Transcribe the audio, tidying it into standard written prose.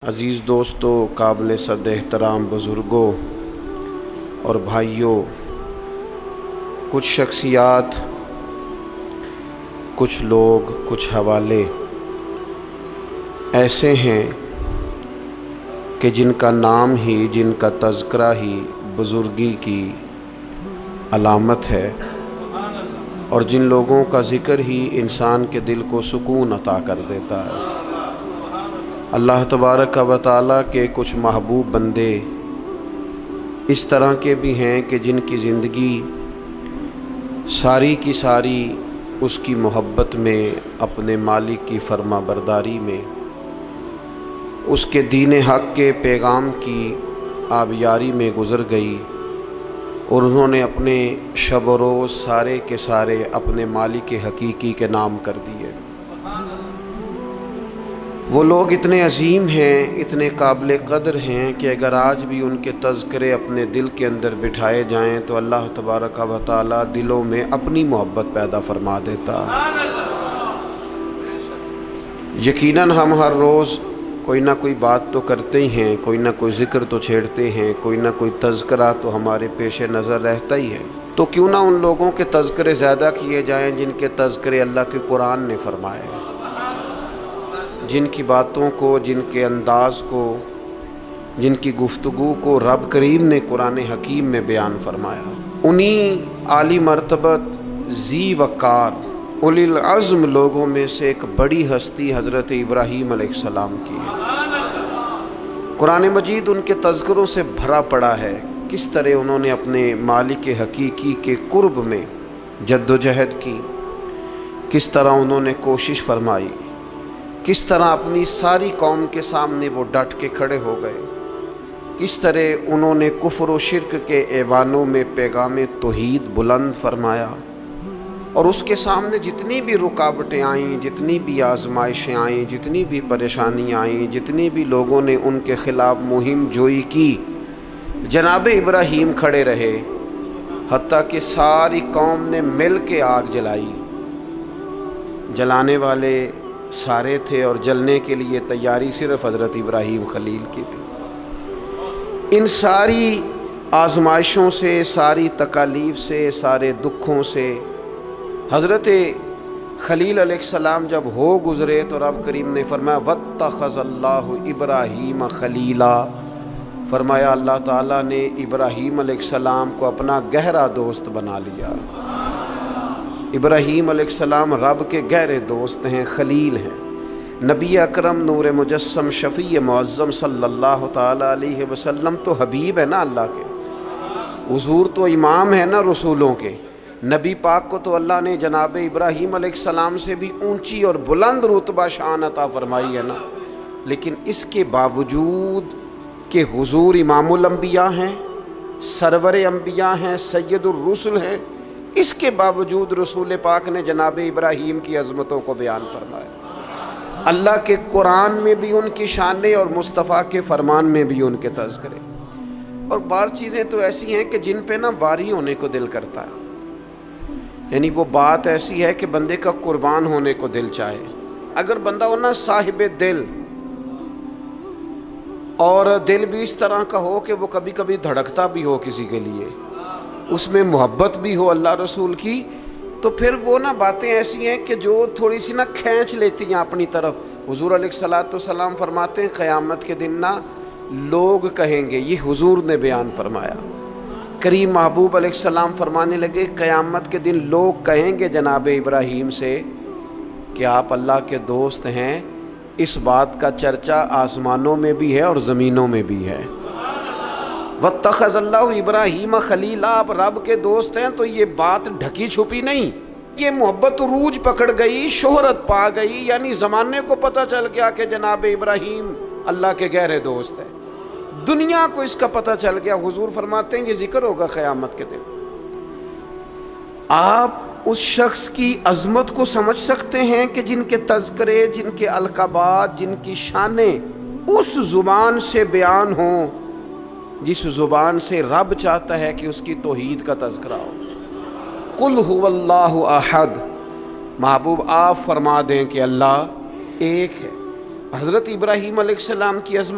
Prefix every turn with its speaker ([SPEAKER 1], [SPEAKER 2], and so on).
[SPEAKER 1] عزیز دوستو، قابل صد احترام بزرگوں اور بھائیوں، کچھ شخصیات، کچھ لوگ، کچھ حوالے ایسے ہیں کہ جن کا نام ہی، جن کا تذکرہ ہی بزرگی کی علامت ہے، اور جن لوگوں کا ذکر ہی انسان کے دل کو سکون عطا کر دیتا ہے۔ اللہ تبارک و تعالیٰ کے کچھ محبوب بندے اس طرح کے بھی ہیں کہ جن کی زندگی ساری کی ساری اس کی محبت میں، اپنے مالک کی فرما برداری میں، اس کے دین حق کے پیغام کی آبیاری میں گزر گئی، اور انہوں نے اپنے شب و روز سارے کے سارے اپنے مالک حقیقی کے نام کر دیے۔ وہ لوگ اتنے عظیم ہیں، اتنے قابل قدر ہیں کہ اگر آج بھی ان کے تذکرے اپنے دل کے اندر بٹھائے جائیں تو اللہ تبارک و تعالیٰ دلوں میں اپنی محبت پیدا فرما دیتا۔ یقیناً ہم ہر روز کوئی نہ کوئی بات تو کرتے ہی ہیں، کوئی نہ کوئی ذکر تو چھیڑتے ہیں، کوئی نہ کوئی تذکرہ تو ہمارے پیش نظر رہتا ہی ہے۔ تو کیوں نہ ان لوگوں کے تذکرے زیادہ کیے جائیں جن کے تذکرے اللہ کے قرآن نے فرمائے، جن کی باتوں کو، جن کے انداز کو، جن کی گفتگو کو رب کریم نے قرآن حکیم میں بیان فرمایا۔ انہی عالی مرتبت، ذی وقار، اولی العزم لوگوں میں سے ایک بڑی ہستی حضرت ابراہیم علیہ السلام کی ہے۔ قرآن مجید ان کے تذکروں سے بھرا پڑا ہے، کس طرح انہوں نے اپنے مالک حقیقی کے قرب میں جد و جہد کی، کس طرح انہوں نے کوشش فرمائی، کس طرح اپنی ساری قوم کے سامنے وہ ڈٹ کے کھڑے ہو گئے، کس طرح انہوں نے کفر و شرک کے ایوانوں میں پیغام توحید بلند فرمایا، اور اس کے سامنے جتنی بھی رکاوٹیں آئیں، جتنی بھی آزمائشیں آئیں، جتنی بھی پریشانیاں آئیں، جتنی بھی لوگوں نے ان کے خلاف مہم جوئی کی، جناب ابراہیم کھڑے رہے، حتیٰ کہ ساری قوم نے مل کے آگ جلائی۔ جلانے والے سارے تھے اور جلنے کے لیے تیاری صرف حضرت ابراہیم خلیل کی تھی۔ ان ساری آزمائشوں سے، ساری تکالیف سے، سارے دکھوں سے حضرت خلیل علیہ السلام جب ہو گزرے تو رب کریم نے فرمایا واتخذ اللہ ابراہیم خلیلا، فرمایا اللہ تعالیٰ نے ابراہیم علیہ السلام کو اپنا گہرا دوست بنا لیا۔ ابراہیم علیہ السلام رب کے گہرے دوست ہیں، خلیل ہیں۔ نبی اکرم نور مجسم شفیع معظم صلی اللہ تعالیٰ علیہ وسلم تو حبیب ہے نا اللہ کے، حضور تو امام ہے نا رسولوں کے۔ نبی پاک کو تو اللہ نے جناب ابراہیم علیہ السلام سے بھی اونچی اور بلند رتبہ شان عطا فرمائی ہے نا، لیکن اس کے باوجود کہ حضور امام الانبیاء ہیں، سرور انبیاء ہیں، سید الرسل ہیں، اس کے باوجود رسول پاک نے جناب ابراہیم کی عظمتوں کو بیان فرمایا۔ اللہ کے قرآن میں بھی ان کی شانیں اور مصطفیٰ کے فرمان میں بھی ان کے تذکرے۔ اور بعض چیزیں تو ایسی ہیں کہ جن پہ نا واری ہونے کو دل کرتا ہے، یعنی وہ بات ایسی ہے کہ بندے کا قربان ہونے کو دل چاہے۔ اگر بندہ ہو نا صاحب دل، اور دل بھی اس طرح کا ہو کہ وہ کبھی کبھی دھڑکتا بھی ہو کسی کے لیے، اس میں محبت بھی ہو اللہ رسول کی، تو پھر وہ نا باتیں ایسی ہیں کہ جو تھوڑی سی نا کھینچ لیتی ہیں اپنی طرف۔ حضور علیہ السلام فرماتے ہیں قیامت کے دن نا لوگ کہیں گے، یہ حضور نے بیان فرمایا، کریم محبوب علیہ السلام فرمانے لگے قیامت کے دن لوگ کہیں گے جناب ابراہیم سے کہ آپ اللہ کے دوست ہیں، اس بات کا چرچا آسمانوں میں بھی ہے اور زمینوں میں بھی ہے۔ واتخذ اللہ ابراہیم خلیلا، آپ رب کے دوست ہیں تو یہ بات ڈھکی چھپی نہیں، یہ محبت عروج پکڑ گئی، شہرت پا گئی، یعنی زمانے کو پتہ چل گیا کہ جناب ابراہیم اللہ کے گہرے دوست ہیں، دنیا کو اس کا پتہ چل گیا۔ حضور فرماتے ہیں یہ ذکر ہوگا قیامت کے دن۔ آپ اس شخص کی عظمت کو سمجھ سکتے ہیں کہ جن کے تذکرے، جن کے القابات، جن کی شانیں اس زبان سے بیان ہوں جس زبان سے رب چاہتا ہے کہ اس کی توحید کا تذکرہ ہو۔ قل هو اللہ احد، محبوب آپ فرما دیں کہ اللہ ایک ہے، حضرت ابراہیم علیہ السلام کی عظمت